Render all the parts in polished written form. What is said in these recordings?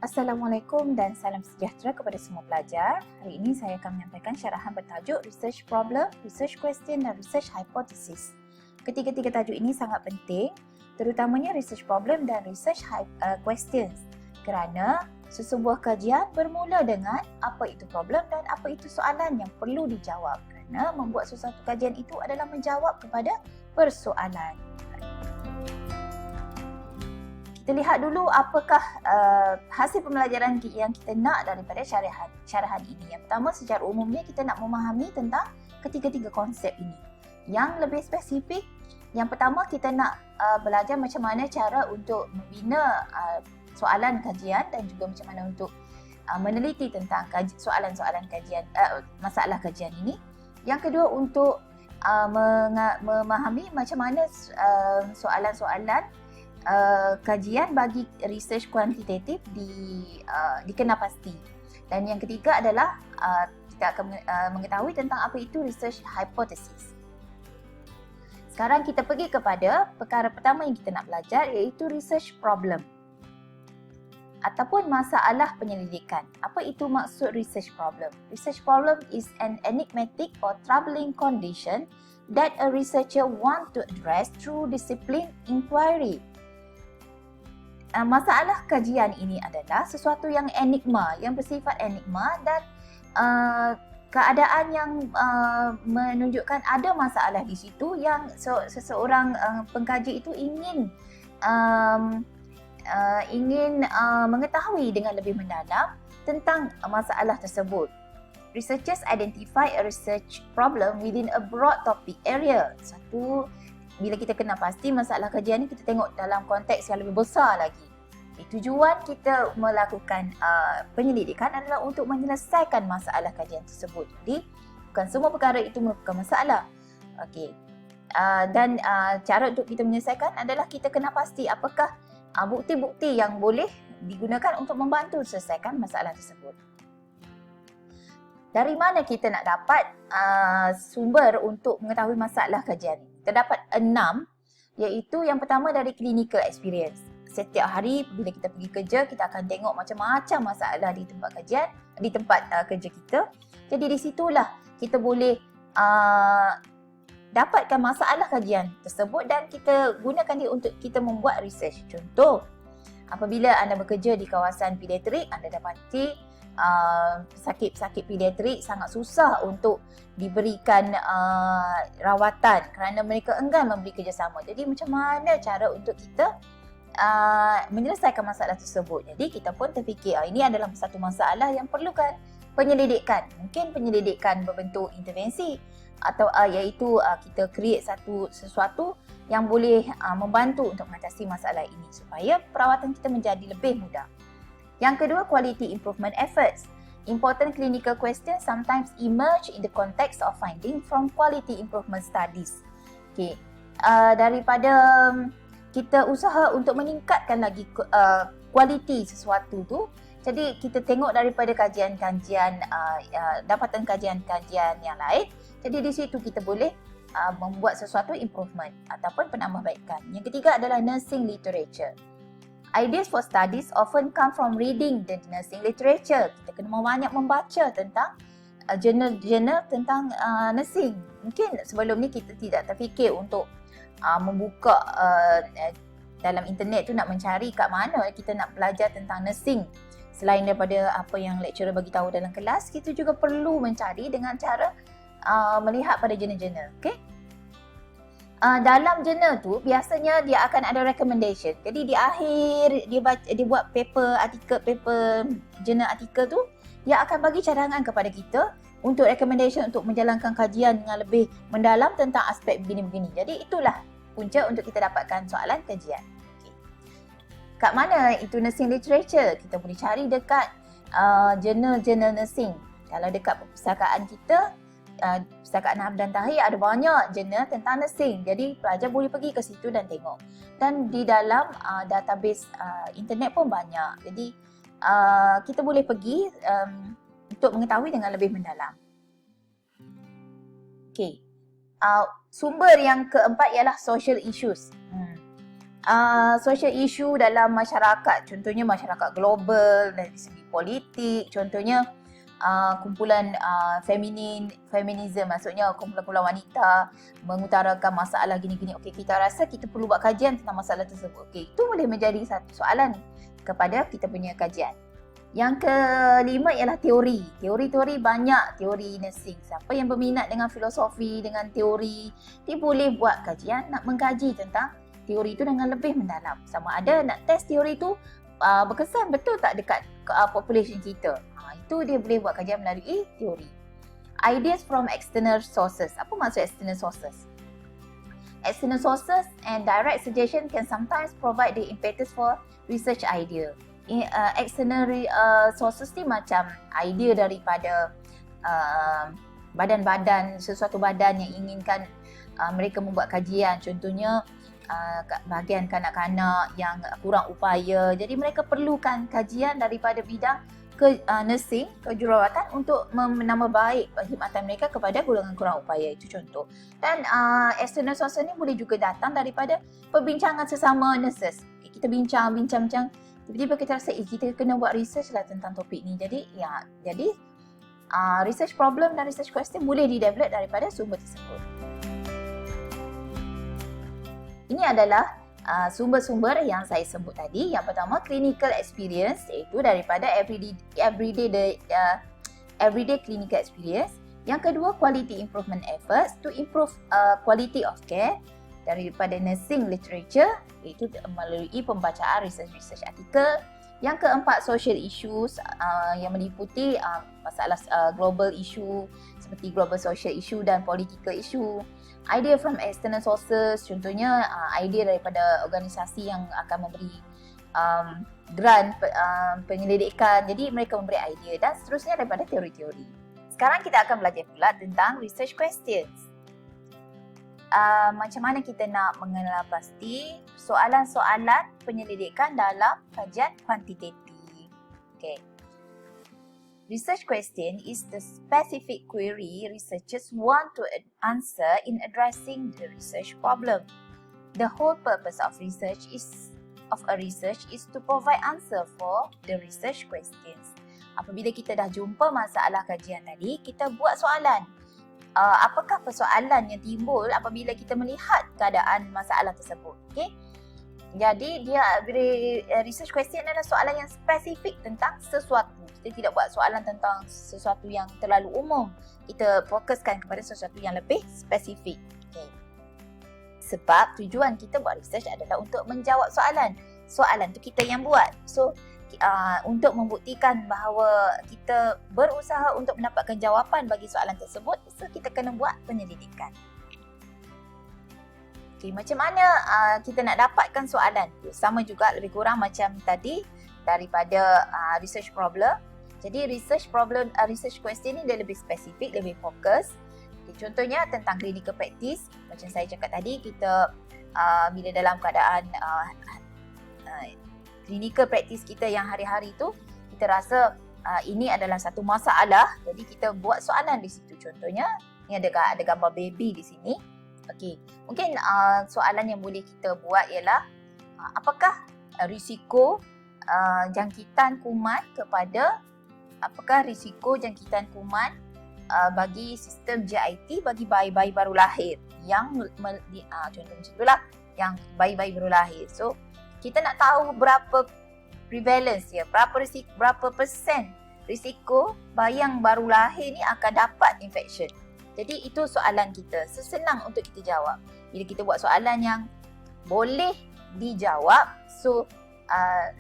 Assalamualaikum dan salam sejahtera kepada semua pelajar. Hari ini saya akan menyampaikan syarahan bertajuk Research Problem, Research Question dan Research Hypothesis. Ketiga-tiga tajuk ini sangat penting, terutamanya Research Problem dan Research Questions, kerana sesebuah kajian bermula dengan apa itu problem dan apa itu soalan yang perlu dijawab, kerana membuat sesuatu kajian itu adalah menjawab kepada persoalan. Kita lihat dulu apakah hasil pembelajaran yang kita nak daripada syarahan ini. Yang pertama, secara umumnya kita nak memahami tentang ketiga-tiga konsep ini. Yang lebih spesifik, yang pertama kita nak belajar macam mana cara untuk membina soalan kajian dan juga macam mana untuk meneliti tentang soalan-soalan kajian, masalah kajian ini. Yang kedua, untuk memahami macam mana soalan-soalan kajian bagi research kuantitatif dikenal pasti. Dan yang ketiga adalah kita akan mengetahui tentang apa itu research hypothesis. Sekarang kita pergi kepada perkara pertama yang kita nak belajar, iaitu research problem ataupun masalah penyelidikan. Apa itu maksud research problem? Research problem is an enigmatic or troubling condition that a researcher want to address through discipline inquiry. Masalah kajian ini adalah sesuatu yang enigma, yang bersifat enigma dan keadaan yang menunjukkan ada masalah di situ yang seseorang pengkaji itu ingin mengetahui dengan lebih mendalam tentang masalah tersebut. Researchers identify a research problem within a broad topic area. Bila kita kenal pasti masalah kajian ni, kita tengok dalam konteks yang lebih besar lagi. Tujuan kita melakukan penyelidikan adalah untuk menyelesaikan masalah kajian tersebut. Jadi, bukan semua perkara itu merupakan masalah. Okey. Dan cara untuk kita menyelesaikan adalah kita kenal pasti apakah bukti-bukti yang boleh digunakan untuk membantu selesaikan masalah tersebut. Dari mana kita nak dapat sumber untuk mengetahui masalah kajian ini? Terdapat 6, iaitu yang pertama dari clinical experience. Setiap hari bila kita pergi kerja, kita akan tengok macam-macam masalah di tempat kajian, di tempat kerja kita. Jadi di situlah kita boleh dapatkan masalah kajian tersebut dan kita gunakan dia untuk kita membuat research. Contoh, apabila anda bekerja di kawasan pediatrik, anda dapati sakit-sakit pediatrik sangat susah untuk diberikan rawatan kerana mereka enggan memberi kerjasama. Jadi macam mana cara untuk kita menyelesaikan masalah tersebut? Jadi kita pun terfikir ini adalah satu masalah yang perlukan penyelidikan. Mungkin penyelidikan berbentuk intervensi atau iaitu kita create sesuatu yang boleh membantu untuk mengatasi masalah ini supaya perawatan kita menjadi lebih mudah. Yang kedua, quality improvement efforts. Important clinical questions sometimes emerge in the context of finding from quality improvement studies. Okay. Daripada kita usaha untuk meningkatkan lagi kualiti sesuatu tu, jadi kita tengok daripada kajian-kajian, dapatan kajian-kajian yang lain. Jadi di situ kita boleh membuat sesuatu improvement ataupun penambahbaikan. Yang ketiga adalah nursing literature. Ideas for studies often come from reading the nursing literature. Kita kena banyak membaca tentang jurnal-jurnal tentang nursing. Mungkin sebelum ni kita tidak terfikir untuk membuka dalam internet tu nak mencari kat mana kita nak belajar tentang nursing. Selain daripada apa yang lecturer bagi tahu dalam kelas, kita juga perlu mencari dengan cara melihat pada jurnal-jurnal. Okay? Dalam jurnal tu biasanya dia akan ada recommendation. Jadi di akhir dia buat paper jurnal artikel tu, dia akan bagi cadangan kepada kita untuk recommendation untuk menjalankan kajian dengan lebih mendalam tentang aspek begini-begini. Jadi itulah punca untuk kita dapatkan soalan kajian. Okay. Kat mana itu nursing literature? Kita boleh cari dekat jurnal-jurnal nursing. Kalau dekat perpustakaan kita, Perpustakaan Hamdan Tahir ada banyak jurnal tentang nursing. Jadi pelajar boleh pergi ke situ dan tengok. Dan di dalam database internet pun banyak. Jadi kita boleh pergi untuk mengetahui dengan lebih mendalam. Okey. Sumber yang keempat ialah social issues. social issue dalam masyarakat, contohnya masyarakat global dari segi politik, contohnya kumpulan feminism, maksudnya kumpulan-kumpulan wanita mengutarakan masalah gini-gini. Okey, kita rasa kita perlu buat kajian tentang masalah tersebut. Okey, itu boleh menjadi satu soalan kepada kita punya kajian. Yang kelima ialah teori. Teori banyak, teori nursing. Siapa yang berminat dengan filosofi, dengan teori, dia boleh buat kajian nak mengkaji tentang teori itu dengan lebih mendalam. Sama ada nak test teori itu berkesan betul tak dekat population kita. Itu dia boleh buat kajian melalui teori. Ideas from external sources. Apa maksud external sources? External sources and direct suggestion can sometimes provide the impetus for research idea. External sources ni macam idea daripada badan-badan, sesuatu badan yang inginkan mereka membuat kajian. Contohnya bahagian kanak-kanak yang kurang upaya. Jadi mereka perlukan kajian daripada bidang nursing, kejururawatan untuk menambah baik perkhidmatan mereka kepada golongan kurang upaya. Itu contoh. Dan external sources ni boleh juga datang daripada perbincangan sesama nurses. Kita bincang, tiba-tiba kita rasa kita kena buat research lah tentang topik ni. Jadi research problem dan research question boleh di-develop daripada sumber tersebut. Ini adalah sumber-sumber yang saya sebut tadi. Yang pertama, clinical experience, iaitu daripada everyday clinical experience. Yang kedua, quality improvement efforts to improve quality of care daripada nursing literature, iaitu melalui pembacaan research artikel. Yang keempat, social issues yang meliputi masalah global issue seperti global social issue dan political issue. Idea from external sources, contohnya idea daripada organisasi yang akan memberi grant penyelidikan. Jadi mereka memberi idea dan seterusnya daripada teori-teori. Sekarang kita akan belajar pula tentang research questions. Macam mana kita nak mengenal pasti soalan-soalan penyelidikan dalam kajian kuantitatif. Okay. Research question is the specific query researchers want to answer in addressing the research problem. The whole purpose of research is to provide answer for the research questions. Apabila kita dah jumpa masalah kajian tadi, kita buat soalan. Apakah persoalan yang timbul apabila kita melihat keadaan masalah tersebut? Okay? Jadi research question adalah soalan yang spesifik tentang sesuatu. Kita tidak buat soalan tentang sesuatu yang terlalu umum. Kita fokuskan kepada sesuatu yang lebih spesifik. Okay. Sebab tujuan kita buat research adalah untuk menjawab soalan. Soalan tu kita yang buat. So untuk membuktikan bahawa kita berusaha untuk mendapatkan jawapan bagi soalan tersebut, so kita kena buat penyelidikan. Okay, macam mana kita nak dapatkan soalan? Sama juga lebih kurang macam tadi daripada research problem. Jadi research question ni dia lebih spesifik, lebih fokus. Okay, contohnya tentang clinical practice. Macam saya cakap tadi, kita bila dalam keadaan clinical practice kita yang hari-hari tu, kita rasa ini adalah satu masalah. Jadi kita buat soalan di situ. Contohnya, ni ada gambar baby di sini. Okey, mungkin soalan yang boleh kita buat ialah apakah risiko jangkitan kuman bagi sistem JIT bagi bayi-bayi baru lahir yang contoh macam itulah, yang bayi-bayi baru lahir. So kita nak tahu berapa prevalence dia, berapa persen risiko bayi yang baru lahir ni akan dapat infection. Jadi itu soalan kita. Senang untuk kita jawab. Bila kita buat soalan yang boleh dijawab, so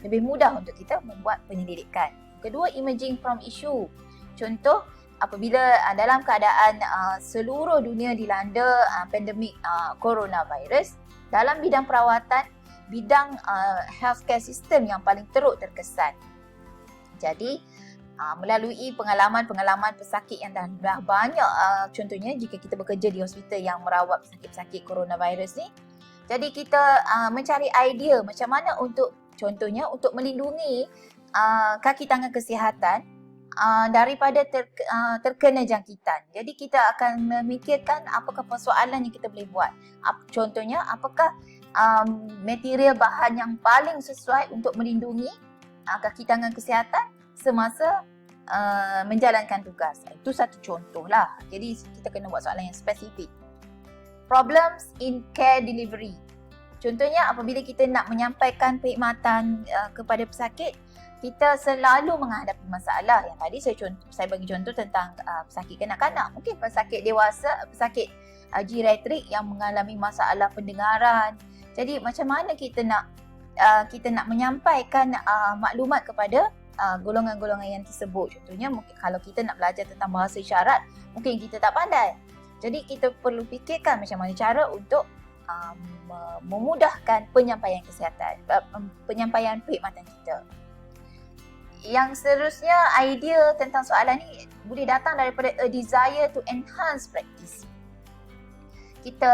lebih mudah untuk kita membuat penyelidikan. Kedua, emerging from issue. Contoh, apabila dalam keadaan seluruh dunia dilanda pandemik coronavirus, dalam bidang perawatan, bidang healthcare system yang paling teruk terkesan. Jadi melalui pengalaman pesakit yang dah banyak, contohnya jika kita bekerja di hospital yang merawat pesakit coronavirus ni, jadi kita mencari idea macam mana untuk, contohnya untuk melindungi kaki tangan kesihatan daripada terkena jangkitan. Jadi kita akan memikirkan apakah persoalan yang kita boleh buat. Contohnya, apakah material bahan yang paling sesuai untuk melindungi kaki tangan kesihatan semasa menjalankan tugas. Itu satu contoh lah. Jadi kita kena buat soalan yang spesifik. Problems in care delivery. Contohnya apabila kita nak menyampaikan perkhidmatan kepada pesakit, kita selalu menghadapi masalah. Yang tadi saya bagi contoh tentang pesakit kanak-kanak. Mungkin pesakit dewasa, pesakit geriatrik yang mengalami masalah pendengaran. Jadi macam mana kita nak menyampaikan maklumat kepada golongan-golongan yang tersebut. Contohnya mungkin kalau kita nak belajar tentang bahasa isyarat, mungkin kita tak pandai. Jadi kita perlu fikirkan macam mana cara untuk memudahkan penyampaian kesihatan, penyampaian perkhidmatan kita. Yang seterusnya, idea tentang soalan ni boleh datang daripada a desire to enhance practice. Kita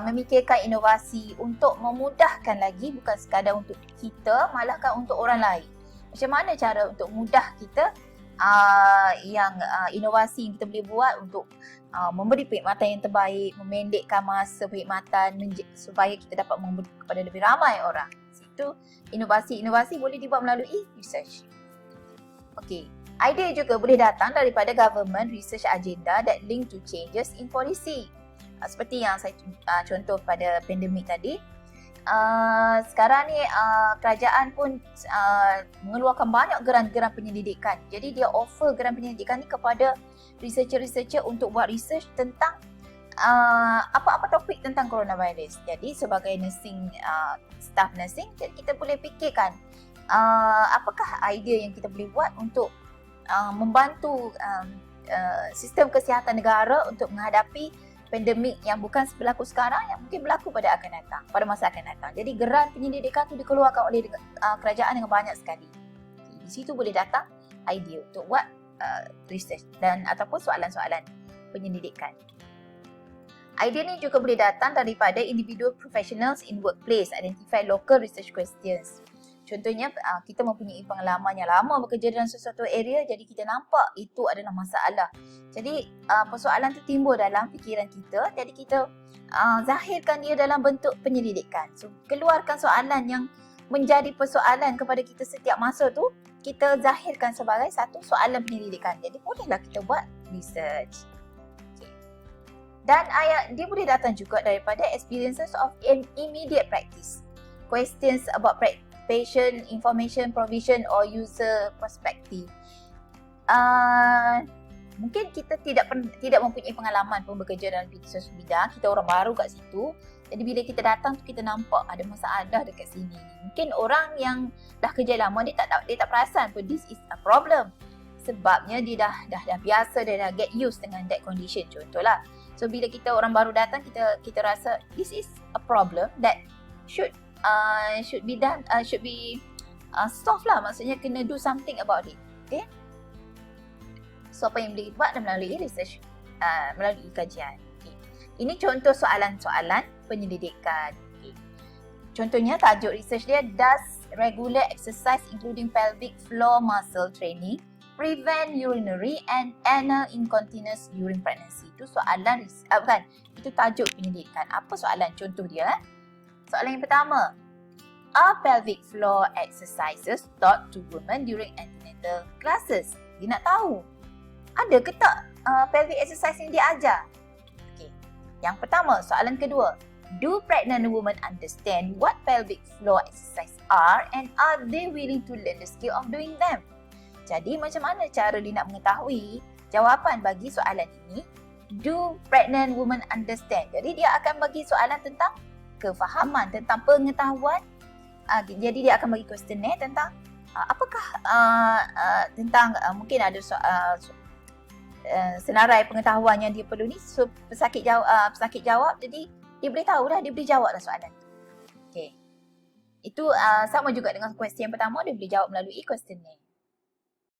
memikirkan inovasi untuk memudahkan lagi, bukan sekadar untuk kita, malahkan untuk orang lain. Macam mana cara untuk mudah kita inovasi yang kita boleh buat untuk memberi perkhidmatan yang terbaik, memendekkan masa perkhidmatan supaya kita dapat memberi kepada lebih ramai orang. Itu inovasi boleh dibuat melalui research. Okey, idea juga boleh datang daripada government research agenda that link to changes in policy. Seperti yang saya contoh pada pandemik tadi. Sekarang ni kerajaan pun mengeluarkan banyak geran-geran penyelidikan. Jadi dia offer geran penyelidikan ni kepada researcher-researcher untuk buat research tentang apa-apa topik tentang coronavirus. Jadi sebagai nursing, staff nursing, jadi kita boleh fikirkan apakah idea yang kita boleh buat untuk membantu sistem kesihatan negara untuk menghadapi pandemik yang bukan berlaku sekarang, yang mungkin berlaku pada masa akan datang. Jadi geran penyelidikan itu dikeluarkan oleh kerajaan dengan banyak sekali. Di situ boleh datang idea untuk buat research dan ataupun soalan-soalan penyelidikan. Idea ni juga boleh datang daripada individual professionals in workplace, identify local research questions. Contohnya kita mempunyai pengalaman yang lama bekerja dalam sesuatu area, jadi kita nampak itu adalah masalah. Jadi persoalan itu timbul dalam fikiran kita, jadi kita zahirkan dia dalam bentuk penyelidikan. So keluarkan soalan yang menjadi persoalan kepada kita setiap masa tu, kita zahirkan sebagai satu soalan penyelidikan. Jadi bolehlah kita buat research. Okay. Dan dia boleh datang juga daripada experiences of immediate practice. Questions about patient information provision or user perspective. Mungkin kita tidak mempunyai pengalaman pun bekerja dalam sesuatu bidang, kita orang baru kat situ. Jadi bila kita datang tu kita nampak ada masalah dekat sini. Mungkin orang yang dah kerja lama dia tak perasan pun this is a problem. Sebabnya dia dah biasa, dia dah get used dengan that condition, contohlah. So bila kita orang baru datang, kita rasa this is a problem that should be done, should be solved lah. Maksudnya kena do something about it. Okay. So apa yang boleh buat melalui research, melalui kajian. Okay. Ini contoh soalan-soalan penyelidikan. Okay. Contohnya tajuk research dia, does regular exercise including pelvic floor muscle training prevent urinary and anal incontinence during pregnancy? Itu soalan, itu tajuk penyelidikan. Apa soalan? Contoh dia. Soalan yang pertama, are pelvic floor exercises taught to women during antenatal classes? Dia nak tahu, ada ke tak pelvic exercise yang dia ajar? Okay. Yang pertama, soalan kedua, do pregnant women understand what pelvic floor exercise are and are they willing to learn the skill of doing them? Jadi macam mana cara dia nak mengetahui jawapan bagi soalan ini? Do pregnant women understand? Jadi dia akan bagi soalan tentang kefahaman, tentang pengetahuan. Jadi dia akan bagi questionnaire tentang apakah tentang mungkin ada senarai pengetahuan yang dia perlu ni. So pesakit jawab, jadi dia boleh tahu dah, dia boleh jawab lah soalan tu. Okay. Itu sama juga dengan question yang pertama, dia boleh jawab melalui questionnaire.